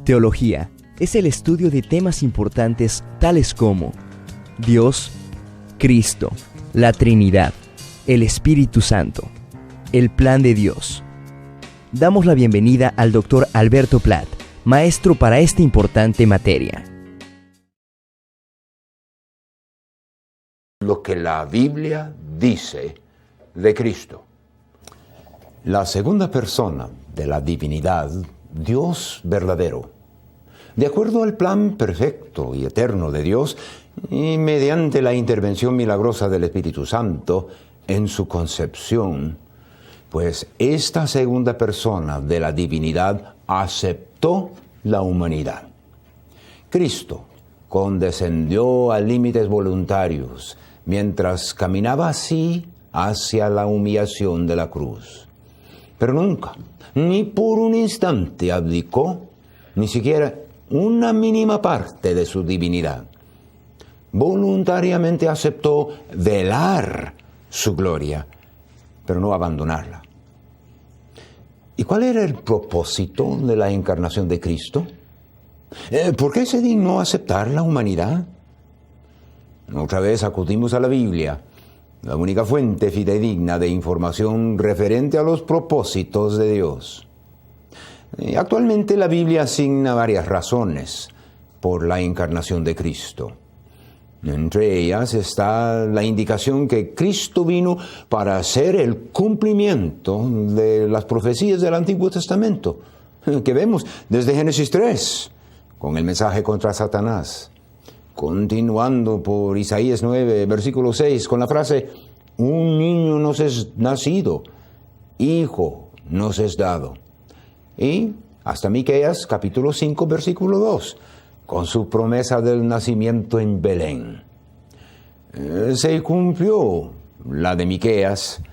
Teología es el estudio de temas importantes tales como Dios, Cristo, la Trinidad, el Espíritu Santo, el plan de Dios. Damos la bienvenida al Dr. Alberto Platt, maestro para esta importante materia. Lo que la Biblia dice de Cristo. La segunda persona de la divinidad, Dios verdadero, de acuerdo al plan perfecto y eterno de Dios, y mediante la intervención milagrosa del Espíritu Santo en su concepción, pues esta segunda persona de la divinidad aceptó la humanidad. Cristo condescendió a límites voluntarios mientras caminaba así hacia la humillación de la cruz. Pero nunca, ni por un instante abdicó, ni siquiera una mínima parte de su divinidad. Voluntariamente aceptó velar su gloria, pero no abandonarla. ¿Y cuál era el propósito de la encarnación de Cristo? ¿Por qué se dignó aceptar la humanidad? Otra vez acudimos a la Biblia, la única fuente fidedigna de información referente a los propósitos de Dios. Actualmente la Biblia asigna varias razones por la encarnación de Cristo. Entre ellas está la indicación que Cristo vino para hacer el cumplimiento de las profecías del Antiguo Testamento, que vemos desde Génesis 3, con el mensaje contra Satanás, continuando por Isaías 9, versículo 6, con la frase, un niño nos es nacido, hijo nos es dado. Y hasta Miqueas, capítulo 5, versículo 2, con su promesa del nacimiento en Belén. Se cumplió la de Miqueas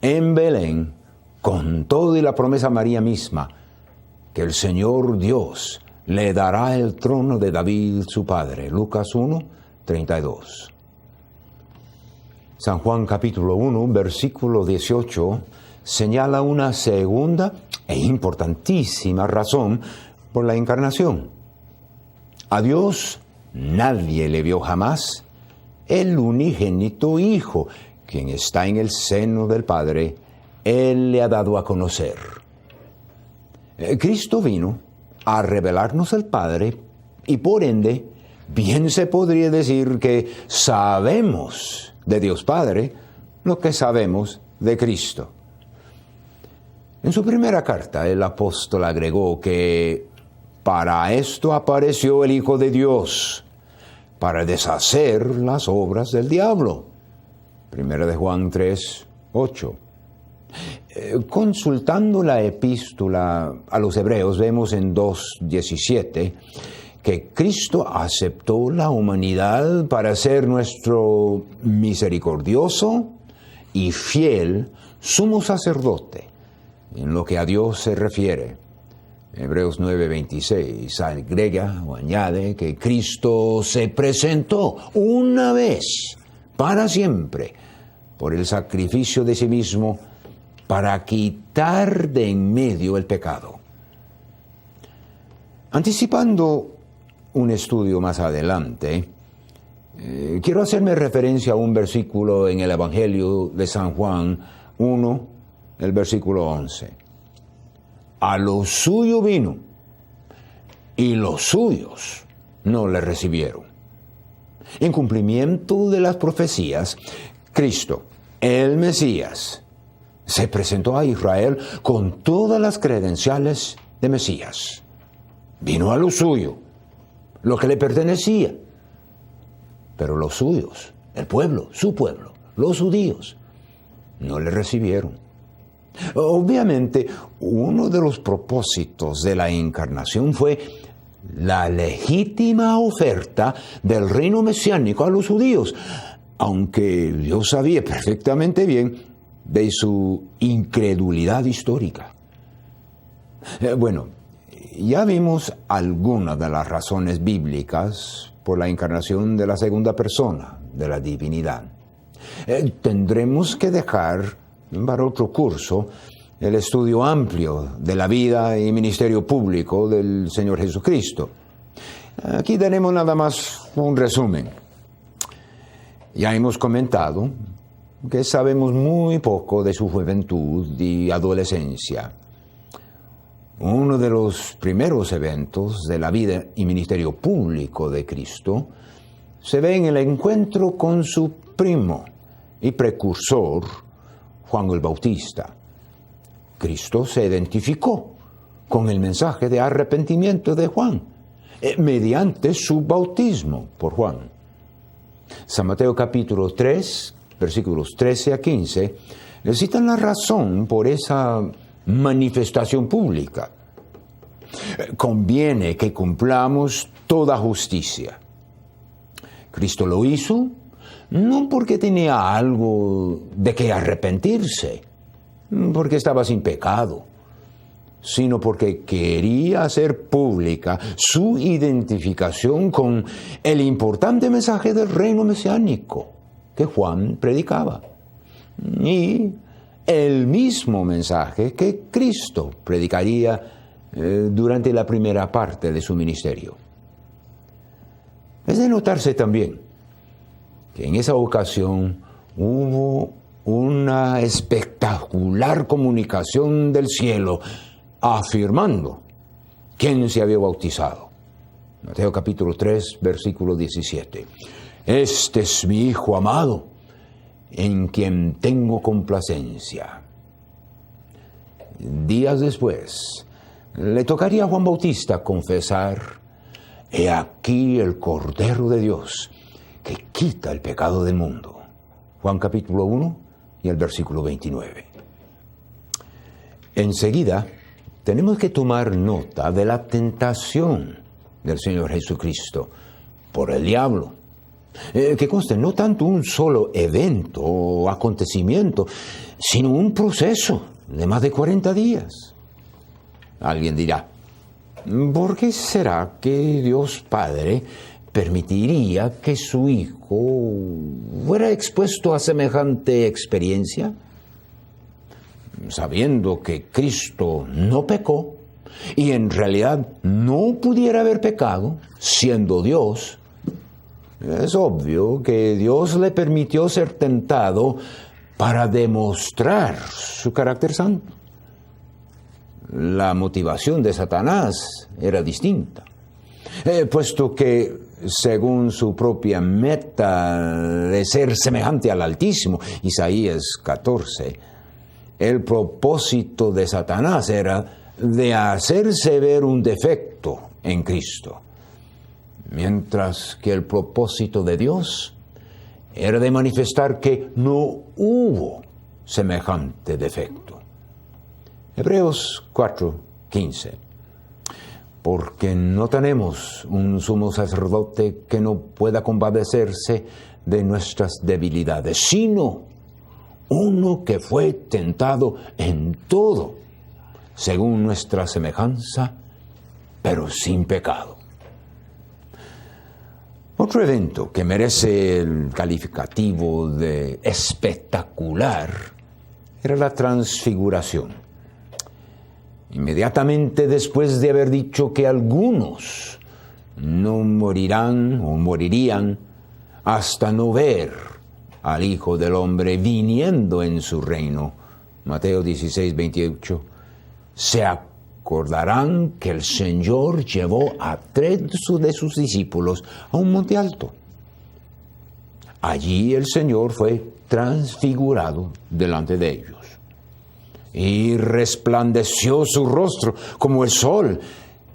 en Belén, con todo y la promesa a María misma, que el Señor Dios le dará el trono de David su padre. Lucas 1, 32. San Juan capítulo 1, versículo 18, señala una segunda e importantísima razón por la encarnación. A Dios nadie le vio jamás, el unigénito Hijo, quien está en el seno del Padre, Él le ha dado a conocer. Cristo vino a revelarnos al Padre y por ende, bien se podría decir que sabemos de Dios Padre lo que sabemos de Cristo. En su primera carta, el apóstol agregó que para esto apareció el Hijo de Dios, para deshacer las obras del diablo. Primera de Juan 3, 8. Consultando la epístola a los Hebreos, vemos en 2:17 que Cristo aceptó la humanidad para ser nuestro misericordioso y fiel sumo sacerdote, en lo que a Dios se refiere. Hebreos 9:26 agrega o añade que Cristo se presentó una vez para siempre por el sacrificio de sí mismo para quitar de en medio el pecado. Anticipando un estudio más adelante, quiero hacerme referencia a un versículo en el Evangelio de San Juan 1, el versículo 11. A lo suyo vino, y los suyos no le recibieron. En cumplimiento de las profecías, Cristo, el Mesías, se presentó a Israel con todas las credenciales de Mesías. Vino a lo suyo, lo que le pertenecía. Pero los suyos, el pueblo, su pueblo, los judíos, no le recibieron. Obviamente, uno de los propósitos de la encarnación fue la legítima oferta del reino mesiánico a los judíos, aunque Dios sabía perfectamente bien de su incredulidad histórica. Bueno, ya vimos algunas de las razones bíblicas por la encarnación de la segunda persona de la divinidad. Tendremos que dejar para otro curso el estudio amplio de la vida y ministerio público del Señor Jesucristo. Aquí tenemos nada más un resumen. Ya hemos comentado que sabemos muy poco de su juventud y adolescencia. Uno de los primeros eventos de la vida y ministerio público de Cristo se ve en el encuentro con su primo y precursor, Juan el Bautista. Cristo se identificó con el mensaje de arrepentimiento de Juan, mediante su bautismo por Juan. San Mateo capítulo 3, versículos 13 a 15, le citan la razón por esa manifestación pública. Conviene que cumplamos toda justicia. Cristo lo hizo no porque tenía algo de que arrepentirse, porque estaba sin pecado, sino porque quería hacer pública su identificación con el importante mensaje del reino mesiánico que Juan predicaba, y el mismo mensaje que Cristo predicaría durante la primera parte de su ministerio. Es de notarse también que en esa ocasión hubo una espectacular comunicación del cielo afirmando quién se había bautizado. Mateo capítulo 3, versículo 17. Este es mi Hijo amado, en quien tengo complacencia. Días después, le tocaría a Juan Bautista confesar: he aquí el Cordero de Dios que quita el pecado del mundo. Juan capítulo 1 y el versículo 29. Enseguida, tenemos que tomar nota de la tentación del Señor Jesucristo por el diablo. Que conste, no tanto un solo evento o acontecimiento, sino un proceso de más de 40 días. Alguien dirá: ¿por qué será que Dios Padre permitiría que su Hijo fuera expuesto a semejante experiencia? Sabiendo que Cristo no pecó y en realidad no pudiera haber pecado, siendo Dios, es obvio que Dios le permitió ser tentado para demostrar su carácter santo. La motivación de Satanás era distinta, puesto que, según su propia meta de ser semejante al Altísimo, Isaías 14, el propósito de Satanás era de hacerse ver un defecto en Cristo, mientras que el propósito de Dios era de manifestar que no hubo semejante defecto. Hebreos 4:15. Porque no tenemos un sumo sacerdote que no pueda compadecerse de nuestras debilidades, sino uno que fue tentado en todo, según nuestra semejanza, pero sin pecado. Otro evento que merece el calificativo de espectacular era la transfiguración. Inmediatamente después de haber dicho que algunos no morirán o morirían hasta no ver al Hijo del Hombre viniendo en su reino, Mateo 16:28, se acordarán que el Señor llevó a 3 de sus discípulos a un monte alto. Allí el Señor fue transfigurado delante de ellos, y resplandeció su rostro como el sol,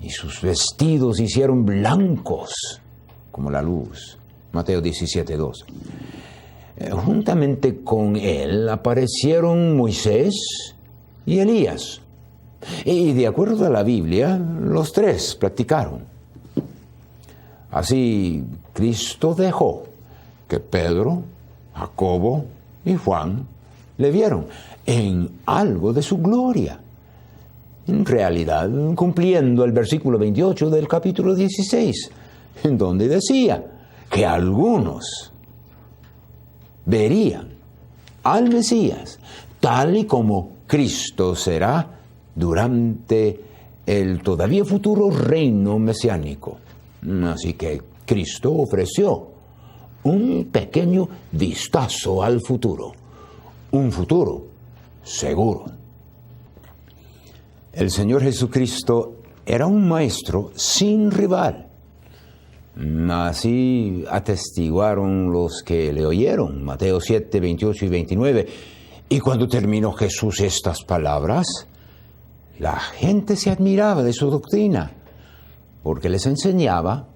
y sus vestidos se hicieron blancos como la luz. Mateo 17:2. Juntamente con él aparecieron Moisés y Elías. Y de acuerdo a la Biblia, los 3 platicaron. Así, Cristo dejó que Pedro, Jacobo y Juan le vieron en algo de su gloria. En realidad, cumpliendo el versículo 28 del capítulo 16, en donde decía que algunos verían al Mesías tal y como Cristo será durante el todavía futuro reino mesiánico. Así que Cristo ofreció un pequeño vistazo al futuro, un futuro seguro. El Señor Jesucristo era un maestro sin rival. Así atestiguaron los que le oyeron, Mateo 7, 28 y 29. Y cuando terminó Jesús estas palabras, la gente se admiraba de su doctrina, porque les enseñaba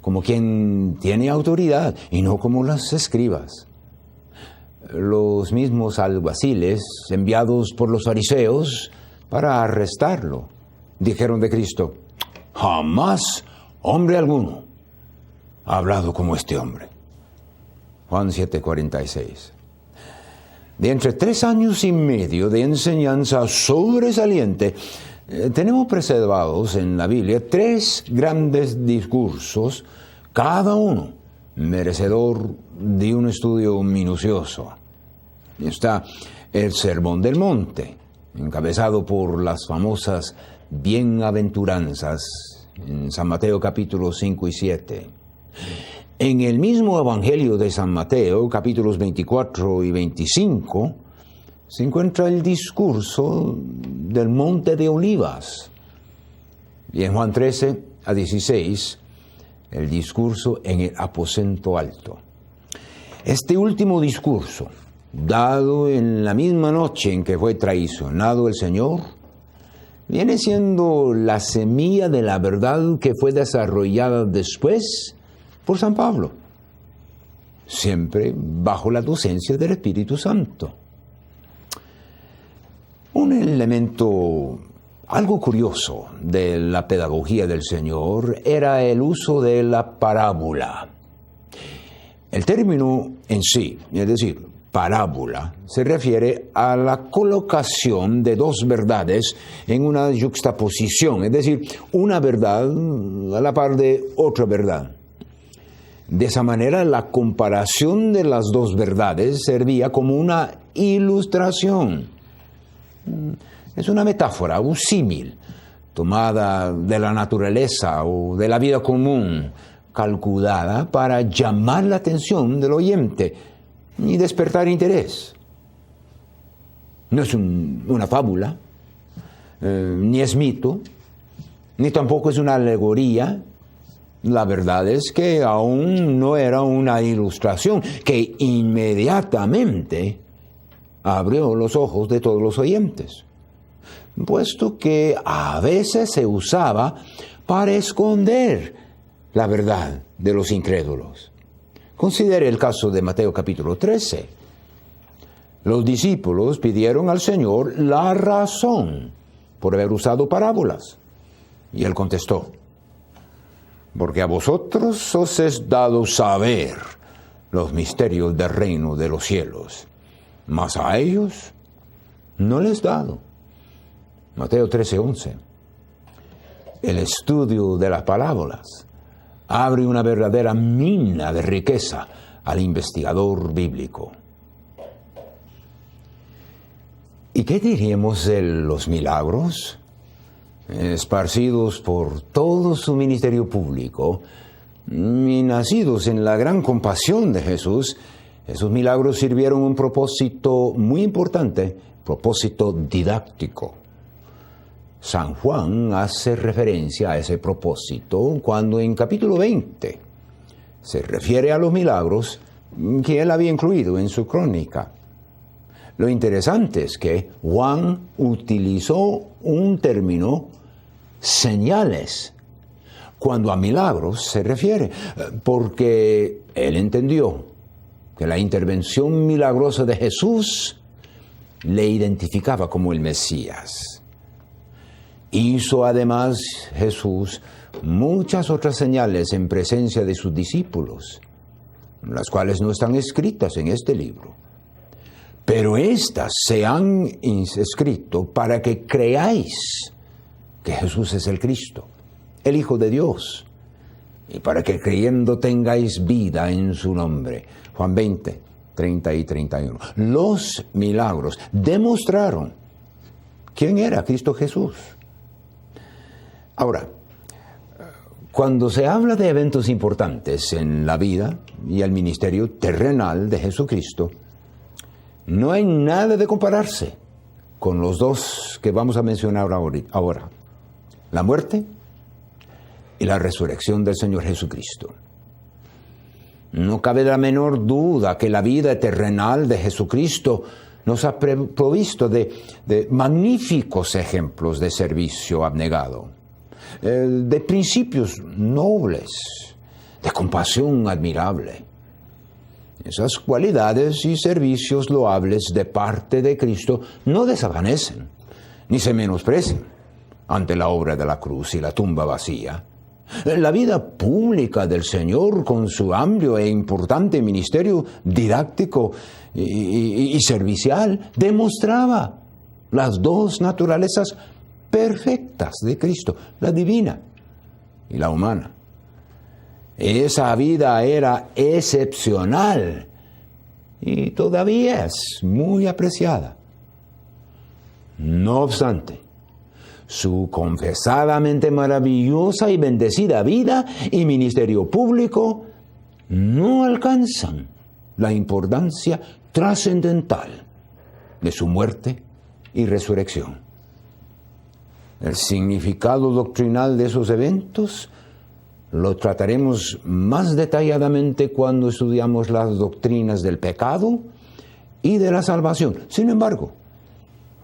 como quien tiene autoridad y no como los escribas. Los mismos alguaciles, enviados por los fariseos para arrestarlo, dijeron de Cristo: jamás hombre alguno ha hablado como este hombre. Juan 7:46. De entre 3 años y medio de enseñanza sobresaliente, tenemos preservados en la Biblia 3 grandes discursos, cada uno merecedor de un estudio minucioso. Está el Sermón del Monte, encabezado por las famosas bienaventuranzas en San Mateo capítulos 5 y 7. En el mismo Evangelio de San Mateo, capítulos 24 y 25, se encuentra el discurso del Monte de Olivas. Y en Juan 13 a 16, el discurso en el aposento alto. Este último discurso, dado en la misma noche en que fue traicionado el Señor, viene siendo la semilla de la verdad que fue desarrollada después por San Pablo, siempre bajo la docencia del Espíritu Santo. Un elemento algo curioso de la pedagogía del Señor era el uso de la parábola. El término en sí, es decir, parábola, se refiere a la colocación de 2 verdades en una yuxtaposición, es decir, una verdad a la par de otra verdad. De esa manera, la comparación de las 2 verdades servía como una ilustración. Es una metáfora, un símil, tomada de la naturaleza o de la vida común, calculada para llamar la atención del oyente y despertar interés. No es una fábula, ni es mito, ni tampoco es una alegoría. La verdad es que aún no era una ilustración que inmediatamente abrió los ojos de todos los oyentes, puesto que a veces se usaba para esconder la verdad de los incrédulos. Considere el caso de Mateo capítulo 13. Los discípulos pidieron al Señor la razón por haber usado parábolas, y Él contestó: porque a vosotros os es dado saber los misterios del reino de los cielos, mas a ellos no les dado. Mateo 13:11. El estudio de las parábolas abre una verdadera mina de riqueza al investigador bíblico. ¿Y qué diríamos de los milagros? Esparcidos por todo su ministerio público y nacidos en la gran compasión de Jesús, esos milagros sirvieron un propósito muy importante, propósito didáctico. San Juan hace referencia a ese propósito cuando en capítulo 20 se refiere a los milagros que él había incluido en su crónica. Lo interesante es que Juan utilizó un término, señales, cuando a milagros se refiere, porque él entendió que la intervención milagrosa de Jesús le identificaba como el Mesías. Hizo además Jesús muchas otras señales en presencia de sus discípulos, las cuales no están escritas en este libro. Pero estas se han escrito para que creáis que Jesús es el Cristo, el Hijo de Dios, y para que creyendo tengáis vida en su nombre. Juan 20, 30 y 31. Los milagros demostraron quién era Cristo Jesús. Ahora, cuando se habla de eventos importantes en la vida y el ministerio terrenal de Jesucristo, no hay nada de compararse con los dos que vamos a mencionar ahora: la muerte y la resurrección del Señor Jesucristo. No cabe la menor duda que la vida terrenal de Jesucristo nos ha provisto de magníficos ejemplos de servicio abnegado, de principios nobles, de compasión admirable. Esas cualidades y servicios loables de parte de Cristo no desvanecen, ni se menosprecian ante la obra de la cruz y la tumba vacía. La vida pública del Señor, con su amplio e importante ministerio didáctico y servicial, demostraba las dos naturalezas perfectas de Cristo, la divina y la humana. Esa vida era excepcional y todavía es muy apreciada. No obstante, su confesadamente maravillosa y bendecida vida y ministerio público no alcanzan la importancia trascendental de su muerte y resurrección. El significado doctrinal de esos eventos lo trataremos más detalladamente cuando estudiamos las doctrinas del pecado y de la salvación. Sin embargo,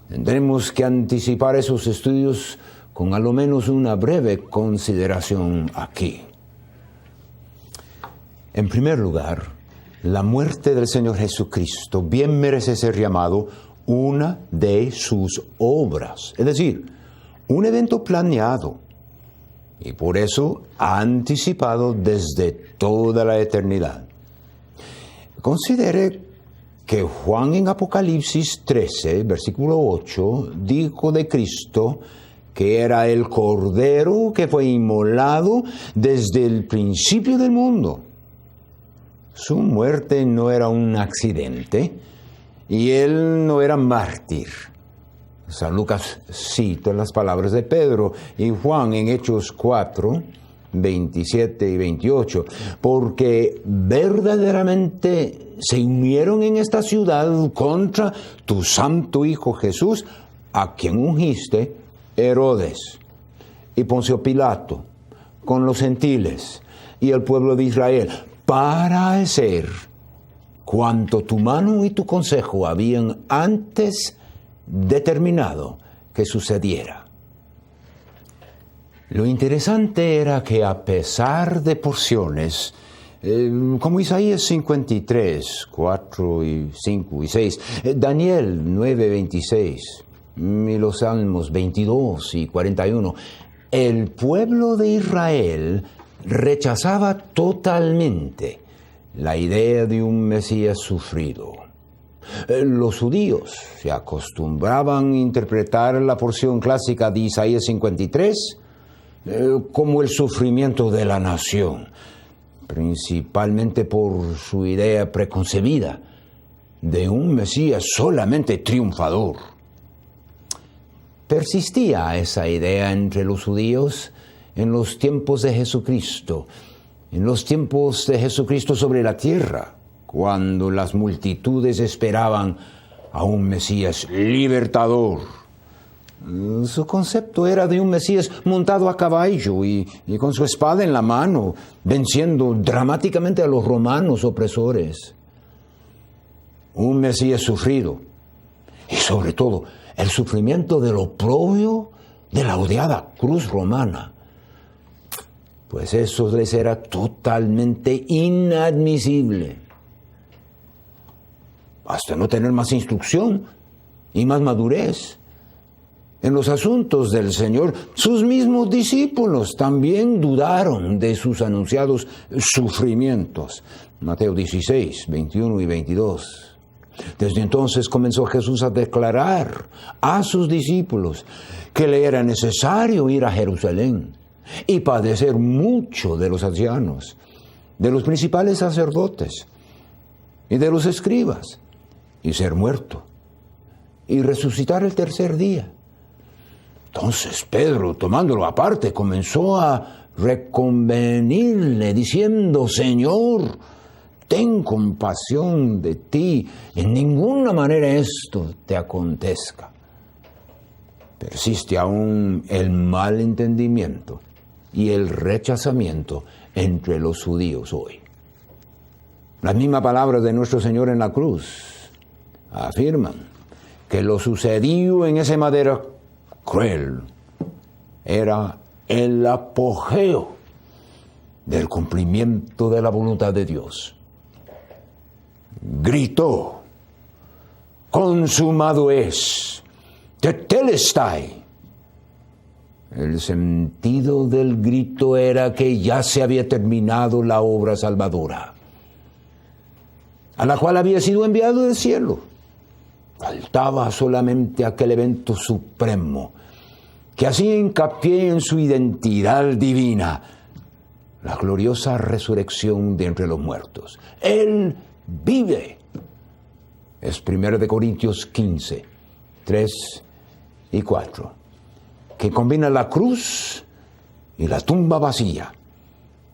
tendremos que anticipar esos estudios con a lo menos una breve consideración aquí. En primer lugar, la muerte del Señor Jesucristo bien merece ser llamado una de sus obras, es decir, un evento planeado y por eso anticipado desde toda la eternidad. Considere que Juan en Apocalipsis 13, versículo 8, dijo de Cristo que era el Cordero que fue inmolado desde el principio del mundo. Su muerte no era un accidente y él no era mártir. San Lucas cita las palabras de Pedro y Juan en Hechos 4, 27 y 28, porque verdaderamente se unieron en esta ciudad contra tu santo Hijo Jesús, a quien ungiste Herodes y Poncio Pilato, con los gentiles y el pueblo de Israel, para hacer cuanto tu mano y tu consejo habían antes determinado que sucediera. Lo interesante era que a pesar de porciones como Isaías 53, 4 y 5 y 6, Daniel 9, 26 y los Salmos 22 y 41, el pueblo de Israel rechazaba totalmente la idea de un Mesías sufrido. Los judíos se acostumbraban a interpretar la porción clásica de Isaías 53 como el sufrimiento de la nación, principalmente por su idea preconcebida de un Mesías solamente triunfador. Persistía esa idea entre los judíos en los tiempos de Jesucristo, sobre la tierra, cuando las multitudes esperaban a un Mesías libertador. Su concepto era de un Mesías montado a caballo y con su espada en la mano, venciendo dramáticamente a los romanos opresores. Un Mesías sufrido y sobre todo el sufrimiento del oprobio de la odiada cruz romana. Pues eso les era totalmente inadmisible. Hasta no tener más instrucción y más madurez en los asuntos del Señor, sus mismos discípulos también dudaron de sus anunciados sufrimientos. Mateo 16, 21 y 22. Desde entonces comenzó Jesús a declarar a sus discípulos que le era necesario ir a Jerusalén y padecer mucho de los ancianos, de los principales sacerdotes y de los escribas, y ser muerto y resucitar el tercer día. Entonces Pedro, tomándolo aparte, comenzó a reconvenirle, diciendo: Señor, ten compasión de ti, en ninguna manera esto te acontezca. Persiste aún el mal entendimiento y el rechazamiento entre los judíos hoy. Las mismas palabras de nuestro Señor en la cruz afirman que lo sucedido en ese madero cruel era el apogeo del cumplimiento de la voluntad de Dios. Gritó: consumado es, tetelestai. El sentido del grito era que ya se había terminado la obra salvadora, a la cual había sido enviado del cielo. Faltaba solamente aquel evento supremo que hacía hincapié en su identidad divina, la gloriosa resurrección de entre los muertos. Él vive. Es 1 Corintios 15, 3 y 4, que combina la cruz y la tumba vacía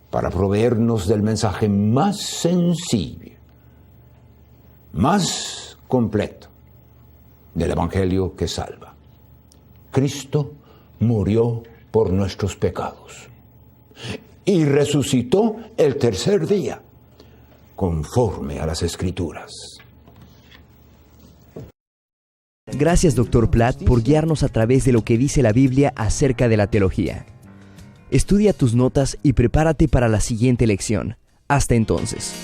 para proveernos del mensaje más sencillo, más completo del Evangelio que salva. Cristo murió por nuestros pecados y resucitó el tercer día, conforme a las Escrituras. Gracias, Dr. Platt, por guiarnos a través de lo que dice la Biblia acerca de la teología. Estudia tus notas y prepárate para la siguiente lección. Hasta entonces.